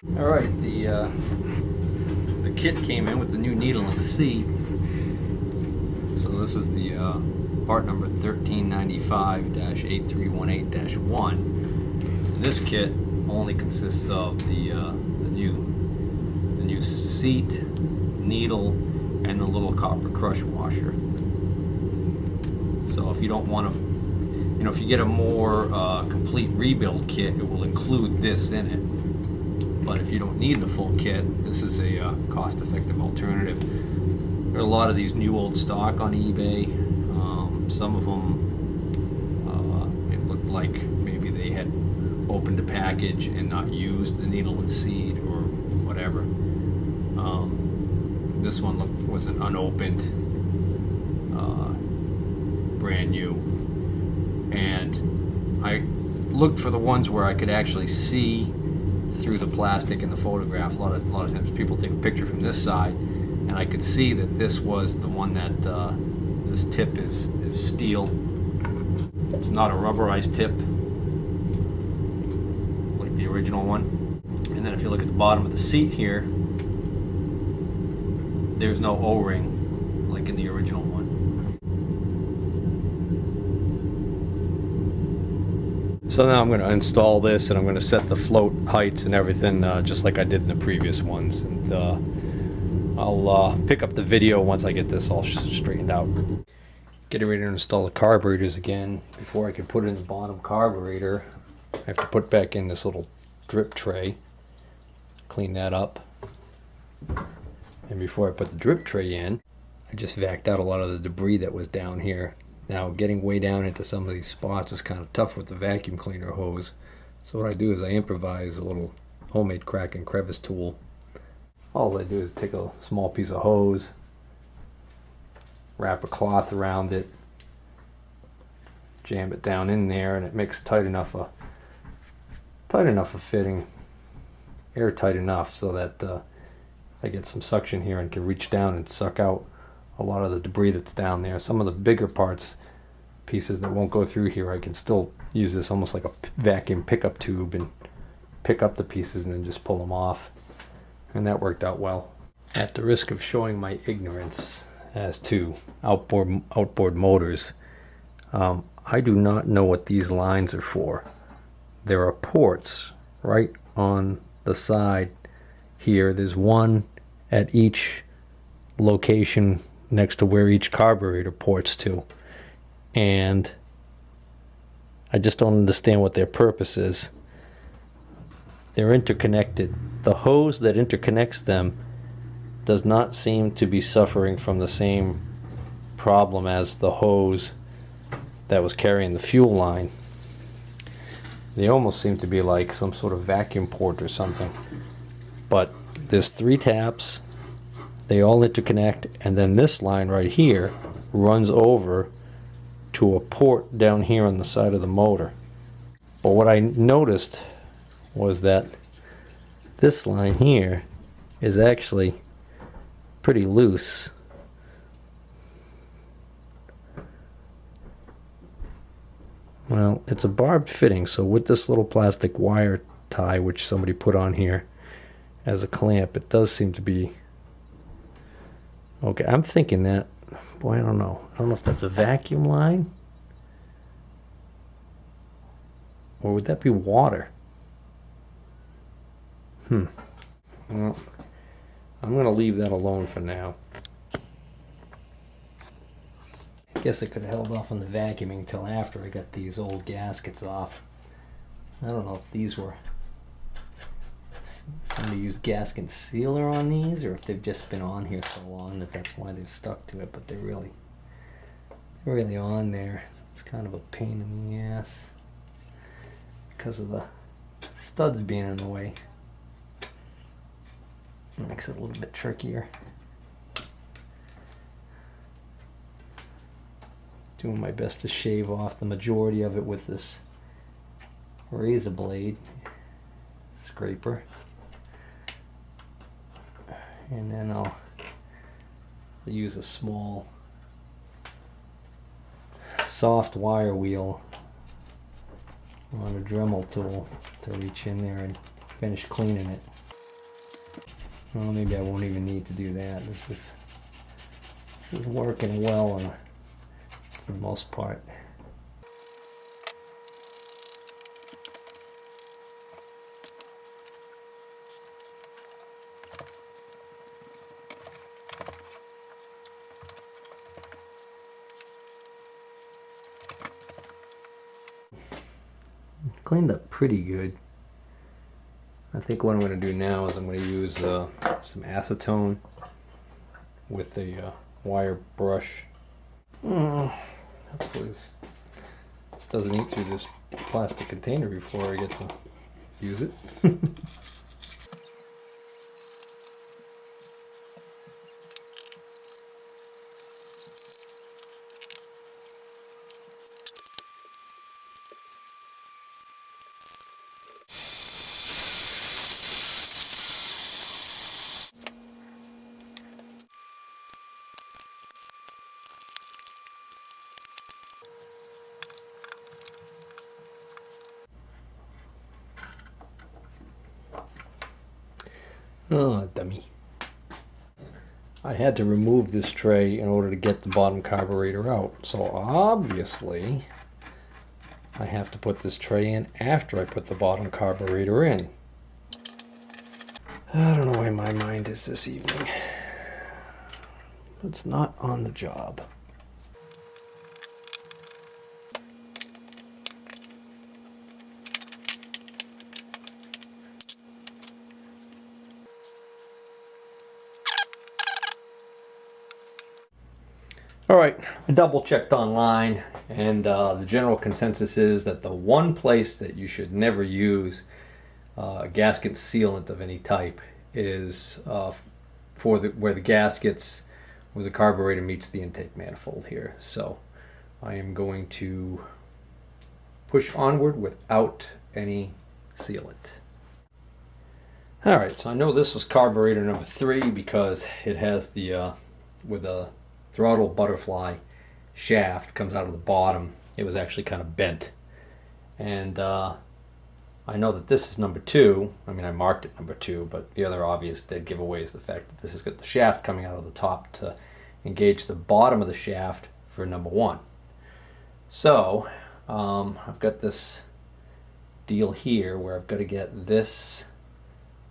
Alright, the kit came in with the new needle and seat. So this is the part number 1395-8318-1. This kit only consists of the new seat, needle, and the little copper crush washer. So if you don't want to, if you get a more complete rebuild kit, it will include this in it. But if you don't need the full kit, this is a cost-effective alternative. There are a lot of these new old stock on eBay. Some of them, it looked like maybe they had opened a package and not used the needle and seed or whatever. This one was an unopened, brand new. And I looked for the ones where I could actually see through the plastic in the photograph. A lot of times people take a picture from this side, and I could see that this was the one that this tip is steel. It's not a rubberized tip like the original one. And then if you look at the bottom of the seat here, there's no O-ring like in the original one. So now I'm going to install this, and I'm going to set the float heights and everything just like I did in the previous ones. And I'll pick up the video once I get this all straightened out. Getting ready to install the carburetors again. Before I can put in the bottom carburetor, I have to put back in this little drip tray. Clean that up. And before I put the drip tray in, I just vacuumed out a lot of the debris that was down here. Now, getting way down into some of these spots is kind of tough with the vacuum cleaner hose. So what I do is I improvise a little homemade crack and crevice tool. All I do is take a small piece of hose, wrap a cloth around it, jam it down in there, and it makes tight enough a fitting, airtight enough so that I get some suction here and can reach down and suck out a lot of the debris that's down there. Some of the bigger pieces that won't go through here, I can still use this almost like a vacuum pickup tube and pick up the pieces and then just pull them off. And that worked out well. At the risk of showing my ignorance as to outboard motors, I do not know what these lines are for. There are ports right on the side here. There's one at each location next to where each carburetor ports to, and I just don't understand what their purpose is. They're interconnected. The hose that interconnects them does not seem to be suffering from the same problem as the hose that was carrying the fuel line. They almost seem to be like some sort of vacuum port or something. But there's 3 taps. They all interconnect, and then this line right here runs over to a port down here on the side of the motor. But what I noticed was that this line here is actually pretty loose. Well, it's a barbed fitting, so with this little plastic wire tie which somebody put on here as a clamp, it does seem to be okay. I'm thinking that, boy, I don't know if that's a vacuum line, or would that be water? Well, I'm going to leave that alone for now. I guess I could have held off on the vacuuming until after I got these old gaskets off. I don't know if these were, somebody used gasket sealer on these, or if they've just been on here so long that that's why they've stuck to it, but they're really on there. It's kind of a pain in the ass because of the studs being in the way. It makes it a little bit trickier. Doing my best to shave off the majority of it with this razor blade scraper. And then I'll use a small soft wire wheel on a Dremel tool to reach in there and finish cleaning it. Well, maybe I won't even need to do that. This is working well for the most part. Cleaned up pretty good. I think what I'm going to do now is I'm going to use some acetone with a wire brush. Hopefully this doesn't eat through this plastic container before I get to use it. Oh, dummy. I had to remove this tray in order to get the bottom carburetor out. So obviously, I have to put this tray in after I put the bottom carburetor in. I don't know where my mind is this evening. It's not on the job. All right, I double checked online, and the general consensus is that the one place that you should never use a gasket sealant of any type is where the gaskets, where the carburetor meets the intake manifold here. So I am going to push onward without any sealant. All right, so I know this was carburetor number 3 because it has the with a throttle butterfly shaft comes out of the bottom. It was actually kind of bent, and I know that this is number 2. I mean, I marked it number 2, but the other obvious dead giveaway is the fact that this has got the shaft coming out of the top to engage the bottom of the shaft for number 1. So I've got this deal here where I've got to get this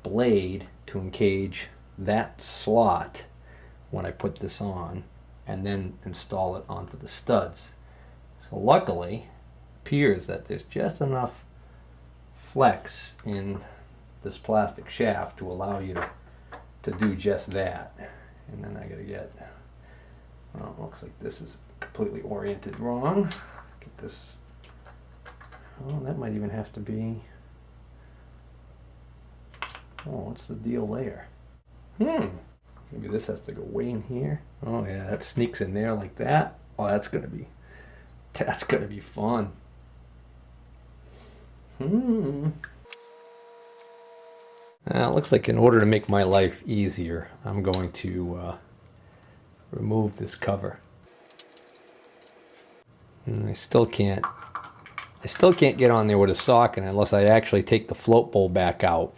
blade to engage that slot when I put this on, and then install it onto the studs. So luckily, it appears that there's just enough flex in this plastic shaft to allow you to do just that. And then I gotta get, well, it looks like this is completely oriented wrong. Get this, oh, that might even have to be, oh, what's the deal there? Maybe this has to go way in here. Oh yeah, that sneaks in there like that. Oh, that's gonna be fun. It looks like in order to make my life easier, I'm going to remove this cover. And I still can't get on there with a socket unless I actually take the float bowl back out.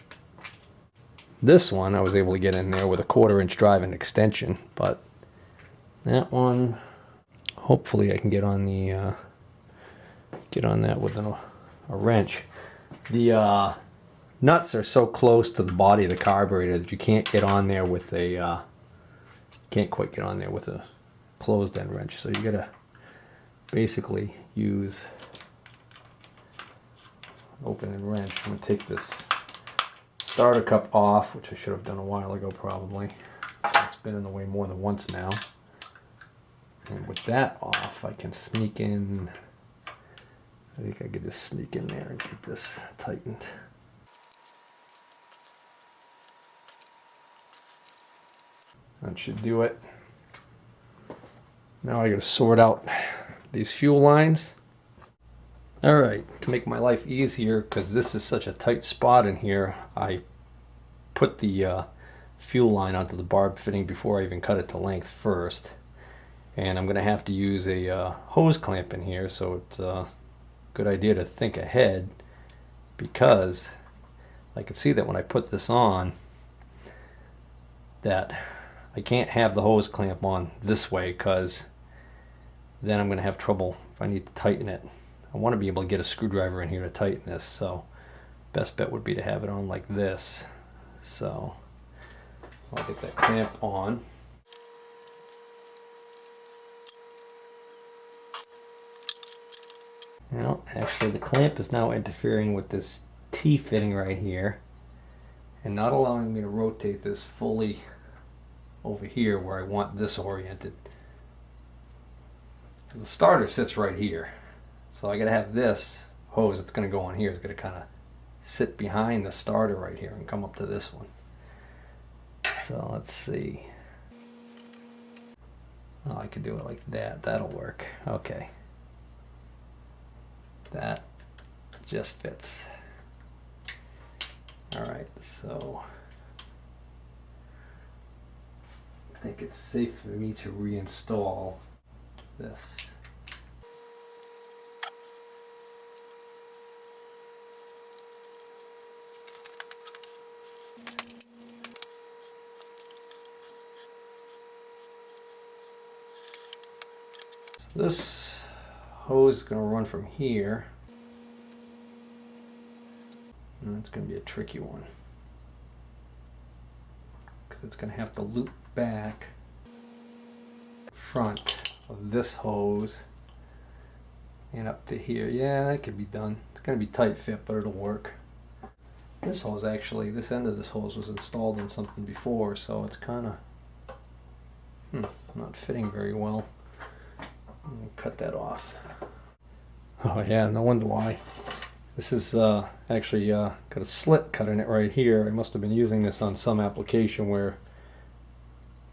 This one I was able to get in there with a 1/4-inch drive-in extension, but that one, hopefully I can get on that with a wrench. The nuts are so close to the body of the carburetor that you can't get on there with a can't quite get on there with a closed-end wrench. So you gotta basically use an open-end wrench. I'm gonna take this starter cup off, which I should have done a while ago probably. It's been in the way more than once now. And with that off, I can sneak in. I think I could just sneak in there and get this tightened. That should do it. Now I gotta sort out these fuel lines. Alright, to make my life easier, because this is such a tight spot in here, I put the fuel line onto the barb fitting before I even cut it to length first. And I'm going to have to use a hose clamp in here, so it's a good idea to think ahead, because I can see that when I put this on, that I can't have the hose clamp on this way, because then I'm going to have trouble if I need to tighten it. I want to be able to get a screwdriver in here to tighten this, so best bet would be to have it on like this. So I'll get that clamp on. Well, actually the clamp is now interfering with this T-fitting right here and not allowing me to rotate this fully over here where I want this oriented. The starter sits right here, so I gotta have this hose that's gonna go on here is gonna kind of sit behind the starter right here and come up to this one. So let's see. Oh, I could do it like that. That'll work. Okay. That just fits. Alright, so I think it's safe for me to reinstall this. So this hose is going to run from here. And it's going to be a tricky one, because it's going to have to loop back front of this hose and up to here. Yeah, that could be done. It's going to be tight fit, but it'll work. This hose actually, this end of this hose was installed in something before, so it's kind of not fitting very well. I'm going to cut that off. Oh yeah, no wonder why. This is actually got a slit cut in it right here. I must have been using this on some application where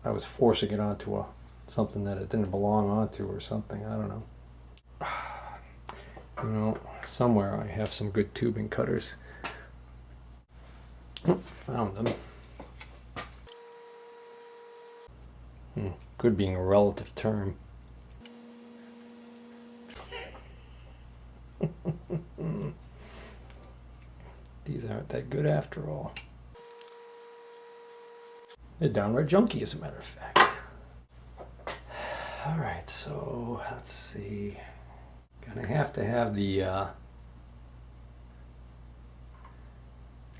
I was forcing it onto something that it didn't belong onto or something. I don't know. You know, somewhere I have some good tubing cutters. Oh, found them. Good being a relative term. These aren't that good after all. They're downright junky, as a matter of fact. Alright, so let's see. Gonna have to have the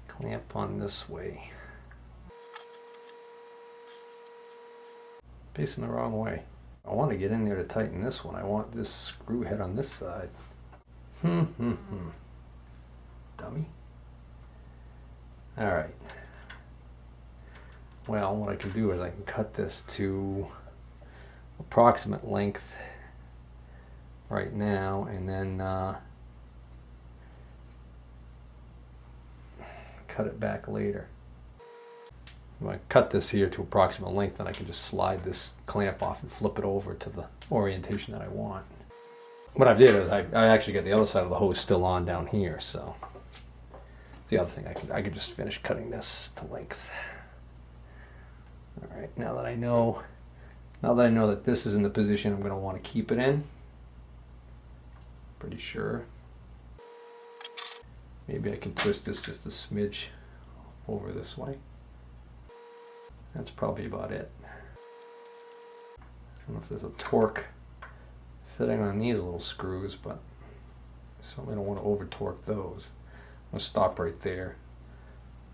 clamp on this way. Facing the wrong way. I want to get in there to tighten this one. I want this screw head on this side. Dummy. Alright. Well, what I can do is I can cut this to approximate length right now, and then cut it back later. If I cut this here to approximate length, then I can just slide this clamp off and flip it over to the orientation that I want. What I did is I actually got the other side of the hose still on down here, so the other thing I could just finish cutting this to length. All right, now that I know that this is in the position I'm going to want to keep it in, pretty sure. Maybe I can twist this just a smidge over this way. That's probably about it. I don't know if there's a torque sitting on these little screws, but I certainly don't want to over torque those. I'm going to stop right there.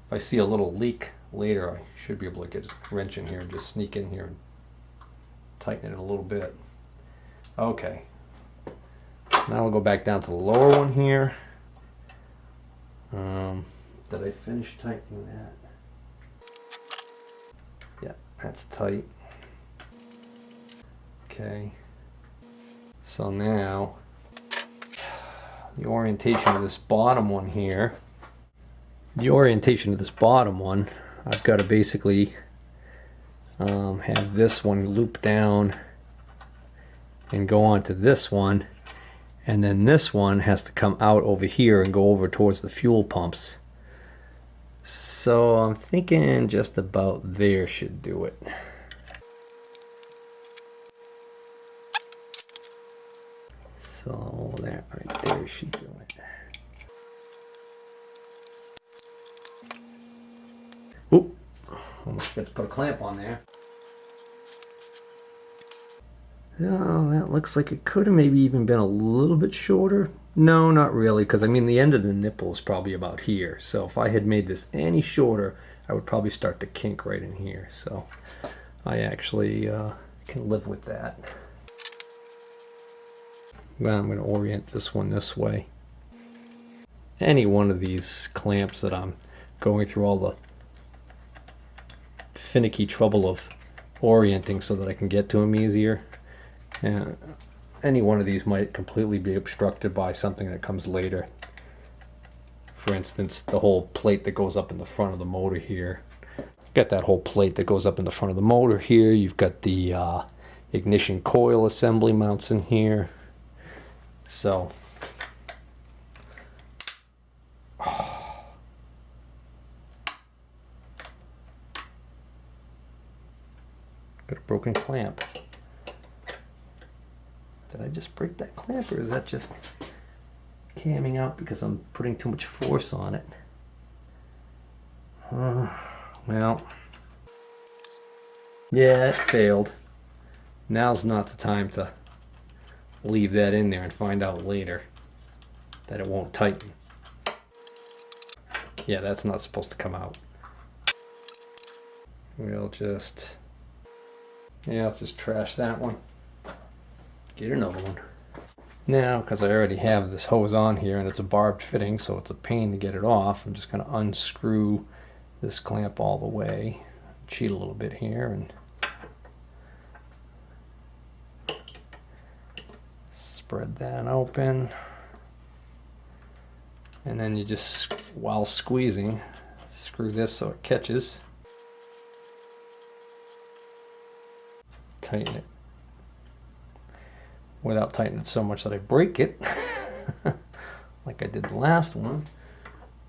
If I see a little leak later, I should be able to get a wrench in here and just sneak in here and tighten it a little bit. Okay. Now we'll go back down to the lower one here. Did I finish tightening that? Yeah, that's tight. Okay. So now, the orientation of this bottom one here. The orientation of this bottom one, I've got to basically have this one loop down and go on to this one, and then this one has to come out over here and go over towards the fuel pumps. So I'm thinking just about there should do it. So that right there should do it. Oop, almost Got to put a clamp on there. Oh, that looks like it could have maybe even been a little bit shorter. No, not really, because I mean the end of the nipple is probably about here. So if I had made this any shorter, I would probably start to kink right in here. So I actually can live with that. Well, I'm going to orient this one this way. Any one of these clamps that I'm going through all the finicky trouble of orienting so that I can get to them easier. And any one of these might completely be obstructed by something that comes later. For instance, the whole plate that goes up in the front of the motor here. Got that whole plate that goes up in the front of the motor here. You've got the ignition coil assembly mounts in here. So, got a broken clamp. Did I just break that clamp, or is that just camming out because I'm putting too much force on it? Well, yeah, it failed. Now's not the time to leave that in there and find out later that it won't tighten. Yeah, that's not supposed to come out. We'll just, yeah, let's just trash that one. Get another one. Now, because I already have this hose on here and it's a barbed fitting, so it's a pain to get it off, I'm just going to unscrew this clamp all the way, cheat a little bit here, and spread that open. And then you just, while squeezing, screw this so it catches. Tighten it. Without tightening it so much that I break it, like I did the last one.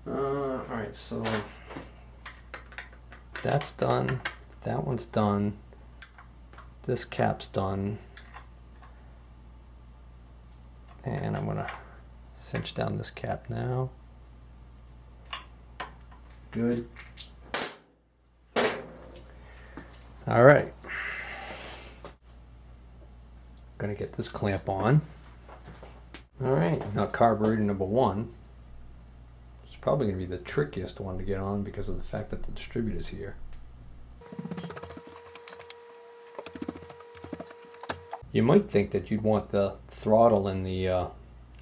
Alright, so that's done. That one's done. This cap's done. And I'm going to cinch down this cap now. Good. Alright. Going to get this clamp on. Alright, now carburetor number 1. It's probably going to be the trickiest one to get on because of the fact that the distributor's here. You might think that you'd want the throttle in the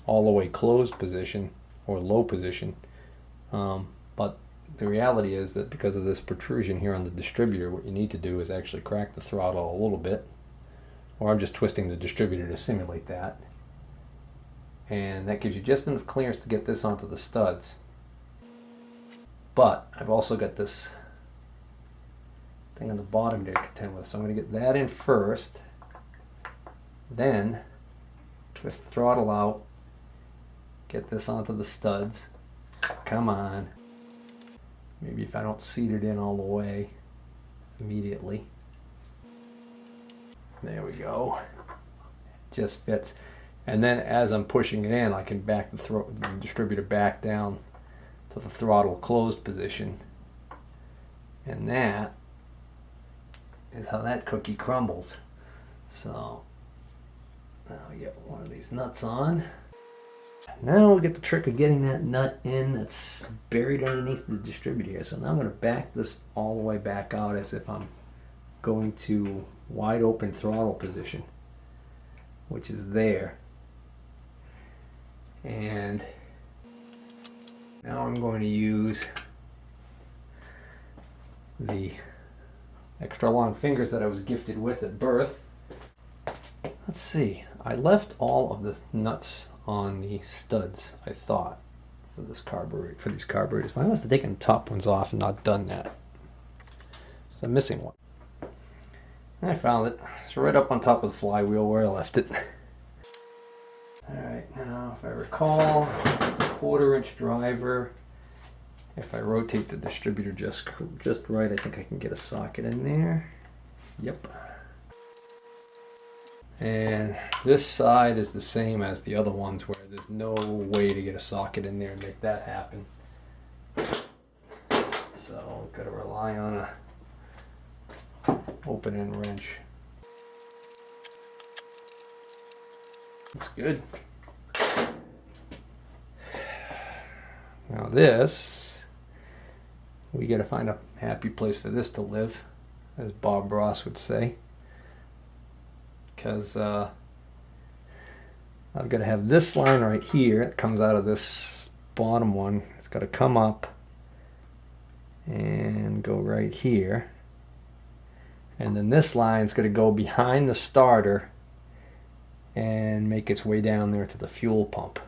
all the way closed position or low position, but the reality is that because of this protrusion here on the distributor, what you need to do is actually crack the throttle a little bit. Or I'm just twisting the distributor to simulate that. And that gives you just enough clearance to get this onto the studs. But I've also got this thing on the bottom to contend with. So I'm going to get that in first. Then twist the throttle out. Get this onto the studs. Come on. Maybe if I don't seat it in all the way immediately. There we go. Just fits. And then as I'm pushing it in, I can back the distributor back down to the throttle closed position. And that is how that cookie crumbles. So now we get one of these nuts on. Now we get the trick of getting that nut in that's buried underneath the distributor here. So now I'm going to back this all the way back out as if I'm going to wide open throttle position, which is there. And now I'm going to use the extra long fingers that I was gifted with at birth. Let's see, I left all of the nuts on the studs, I thought, for this carburetor, for these carburetors. I must have taken the top ones off and not done that. So I'm missing one. I found it. It's right up on top of the flywheel where I left it. Alright, now if I recall, 1/4-inch driver. If I rotate the distributor just right, I think I can get a socket in there. Yep. And this side is the same as the other ones where there's no way to get a socket in there and make that happen. So we've got to rely on a open end wrench. Looks good. Now this, we got to find a happy place for this to live, as Bob Ross would say. Because I've got to have this line right here. It comes out of this bottom one. It's got to come up and go right here. And then this line's going to go behind the starter and make its way down there to the fuel pump.